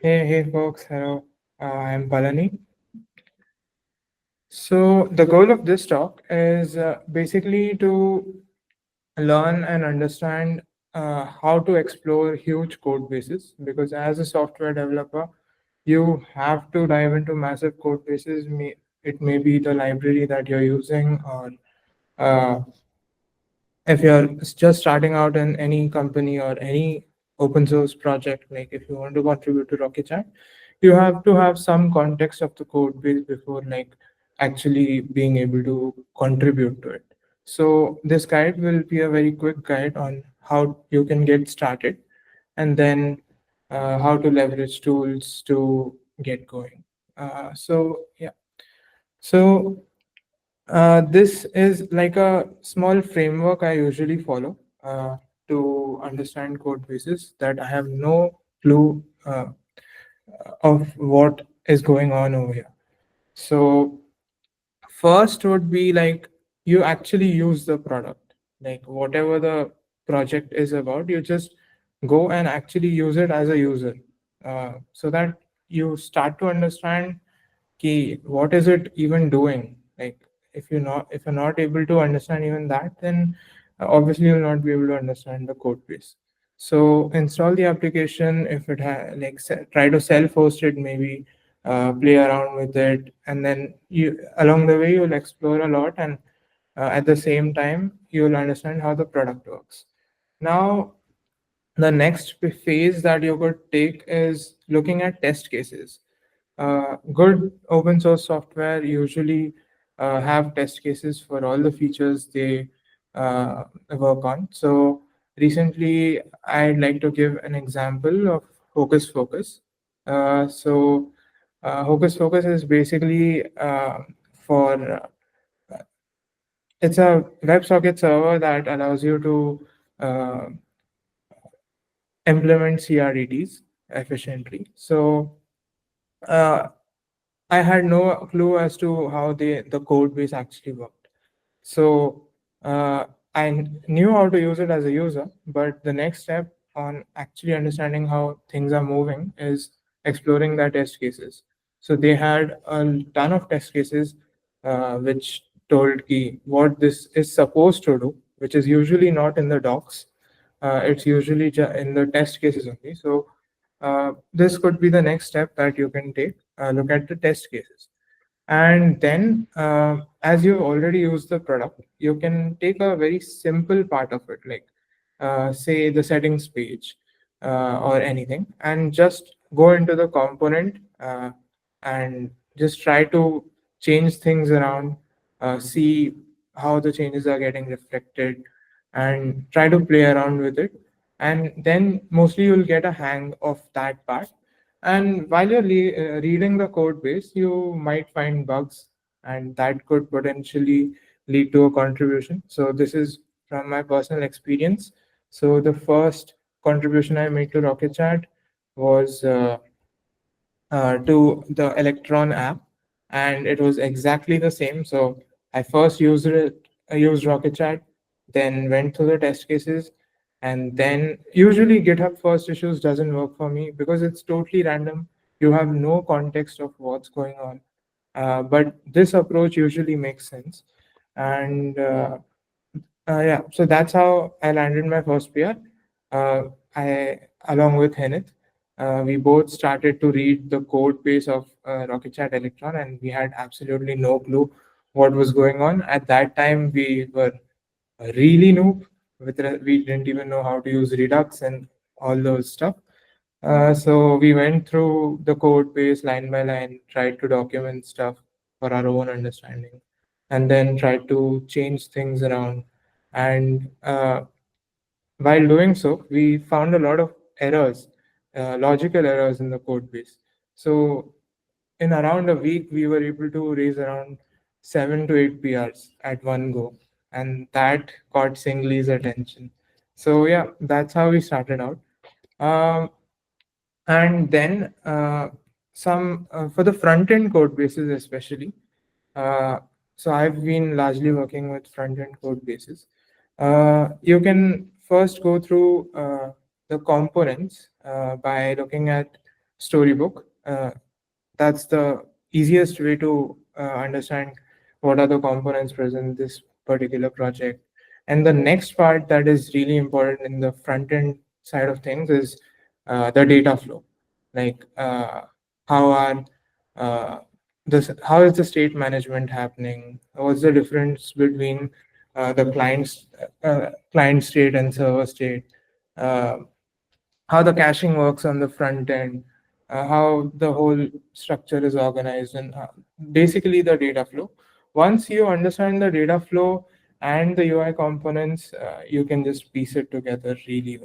Hey folks, hello. I'm Palani. So the goal of this talk is basically to learn and understand how to explore huge code bases, because as a software developer, you have to dive into massive code bases. It may be the library that you're using, or uh, if you're just starting out in any company or any open source project, like if you want to contribute to Rocket.Chat, you have to have some context of the code base before like actually being able to contribute to it. So this guide will be a very quick guide on how you can get started, and then how to leverage tools to get going. So yeah, so this is like a small framework I usually follow to understand code bases that I have no clue of what is going on over here. So first would be like you actually use the product, like whatever the project is about, you just go and actually use it as a user, so that you start to understand key what is it even doing. Like if you're not able to understand even that, then obviously you'll not be able to understand the code base. So install the application. If it try to self host it, maybe play around with it, and then you along the way you'll explore a lot, and at the same time you'll understand how the product works. Now the next phase that you could take is looking at test cases. Good open source software usually have test cases for all the features they work on. So recently, I'd like to give an example of Hocus Focus. Hocus Focus is basically for it's a WebSocket server that allows you to uh, implement CRDTs efficiently. So uh, I had no clue as to how the code base actually worked. So uh, knew how to use it as a user, but the next step on actually understanding how things are moving is exploring their test cases. So they had a ton of test cases which told key what this is supposed to do, which is usually not in the docs. It's usually in the test cases only. So this could be the next step that you can take. Look at the test cases. And then, as you've already used the product, you can take a very simple part of it, like say the settings page or anything, and just go into the component and just try to change things around, see how the changes are getting reflected, and try to play around with it. And then mostly you'll get a hang of that part, and while you're reading the code base, you might find bugs, and that could potentially lead to a contribution. So, this is from my personal experience. So, the first contribution I made to Rocket.Chat was to the Electron app, and it was exactly the same. So, I first used it, I used Rocket.Chat, then went through the test cases, and then usually GitHub first issues doesn't work for me because it's totally random. You have no context of what's going on. But this approach usually makes sense. And yeah, so that's how I landed my first PR. I, along with Henith, we both started to read the code base of Rocket.Chat Electron, and we had absolutely no clue what was going on. At that time, we were really noob. We didn't even know how to use Redux and all those stuff. So we went through the code base line by line, tried to document stuff for our own understanding, and then tried to change things around. And while doing so, we found a lot of errors, logical errors in the code base. So in around a week, we were able to raise around 7 to 8 PRs at one go, and that caught Singley's attention. So yeah, that's how we started out. Um, and then some for the front end code bases especially. uh, so I've been largely working with front end code bases. You can first go through the components by looking at storybook. That's the easiest way to understand what are the components present in this particular project. And the next part that is really important in the front end side of things is the data flow. Like how are uh, how is the state management happening? What's the difference between the client state and server state? Uh, how the caching works on the front end, how the whole structure is organized, and basically the data flow. Once you understand the data flow and the UI components, you can just piece it together really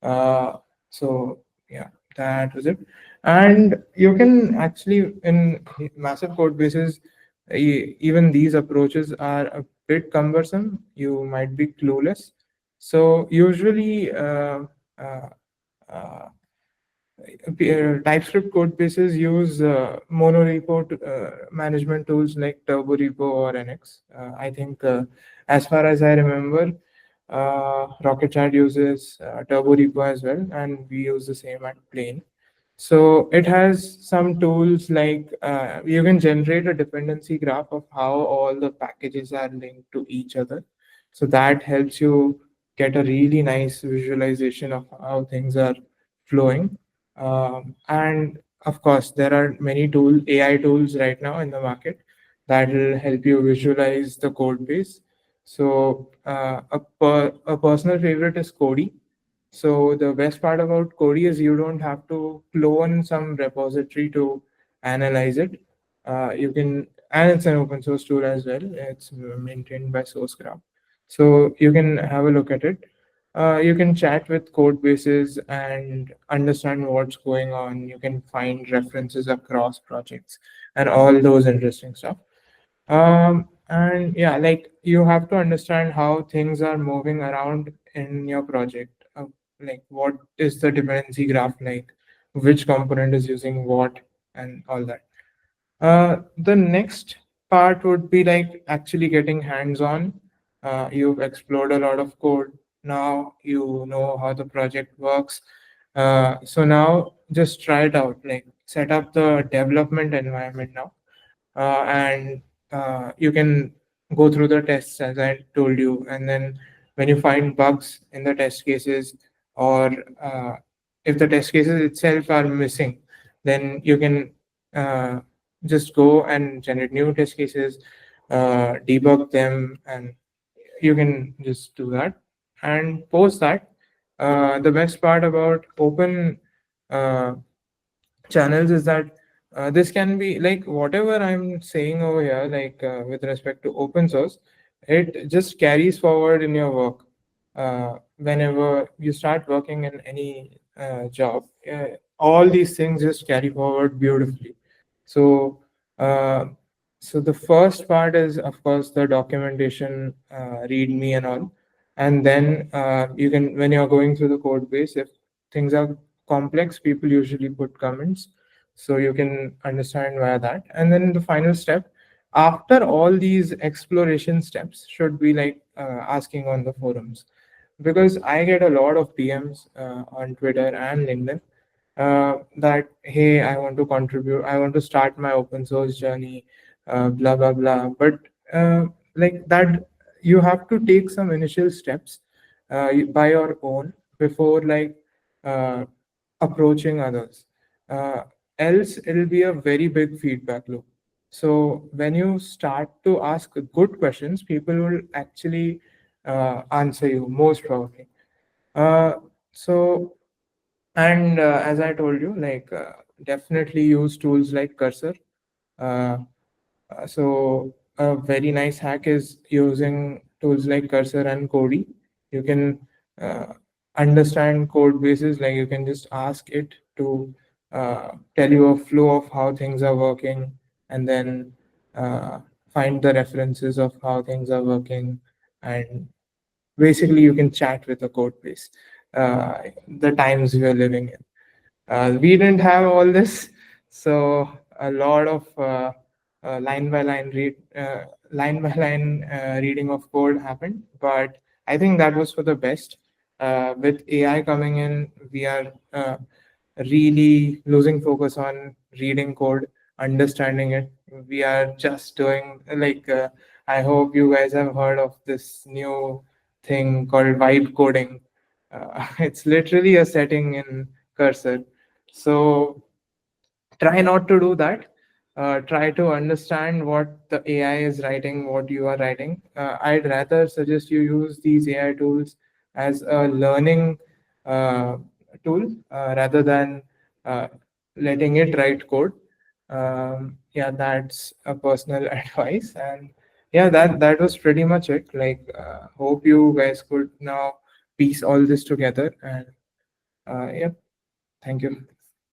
well. So yeah, that was it. And you can actually in massive code bases, even these approaches are a bit cumbersome. You might be clueless. So usually, uh, uh, TypeScript code bases use monorepo management tools like TurboRepo or NX. I think, as far as I remember, Rocket.Chat uses TurboRepo as well, and we use the same at Plain. So it has some tools like you can generate a dependency graph of how all the packages are linked to each other. So that helps you get a really nice visualization of how things are flowing. And of course, there are many AI tools right now in the market that will help you visualize the code base. So a personal favorite is Cody. So the best part about Cody is you don't have to clone some repository to analyze it. You can, and it's an open source tool as well. It's maintained by SourceGraph, so you can have a look at it. You can chat with code bases and understand what's going on. You can find references across projects and all those interesting stuff. And yeah, like you have to understand how things are moving around in your project. Like what is the dependency graph like, which component is using what, and all that. The next part would be like actually getting hands-on. You've explored a lot of code. Now you know how the project works. So now just try it out. Like set up the development environment now, and you can go through the tests as I told you. And then when you find bugs in the test cases, or if the test cases itself are missing, then you can uh, just go and generate new test cases, debug them, and you can just do that. And post that, the best part about open uh, channels is that this can be like whatever I'm saying over here, like with respect to open source, it just carries forward in your work. Whenever you start working in any job, all these things just carry forward beautifully. So, uh, so the first part is, of course, the documentation, README and all, and then you can, when you're going through the code base, if things are complex, people usually put comments, so you can understand why that. And then the final step after all these exploration steps should be like asking on the forums, because I get a lot of DMs on Twitter and LinkedIn that hey, I want to contribute, I want to start my open source journey, blah blah blah. But uh, like that, you have to take some initial steps by your own before like uh, approaching others. Uh, Else, it'll be a very big feedback loop. So when you start to ask good questions, people will actually answer you most probably. Uh, so and as I told you, like definitely use tools like Cursor. Uh, so a very nice hack is using tools like Cursor and Cody. You can uh, understand code bases, like you can just ask it to tell you a flow of how things are working, and then uh, find the references of how things are working, and basically you can chat with a code base. The times we are living in, we didn't have all this, so a lot of line by line reading of code happened. But I think that was for the best. With AI coming in, we are really losing focus on reading code, understanding it. We are just doing I hope you guys have heard of this new thing called vibe coding. It's literally a setting in cursor. So try not to do that. Try to understand what the AI is writing, what you are writing. I'd rather suggest you use these AI tools as a learning uh, tool rather than uh, letting it write code. Yeah, that's a personal advice. And yeah, that was pretty much it. Hope you guys could now piece all this together. And yeah, thank you.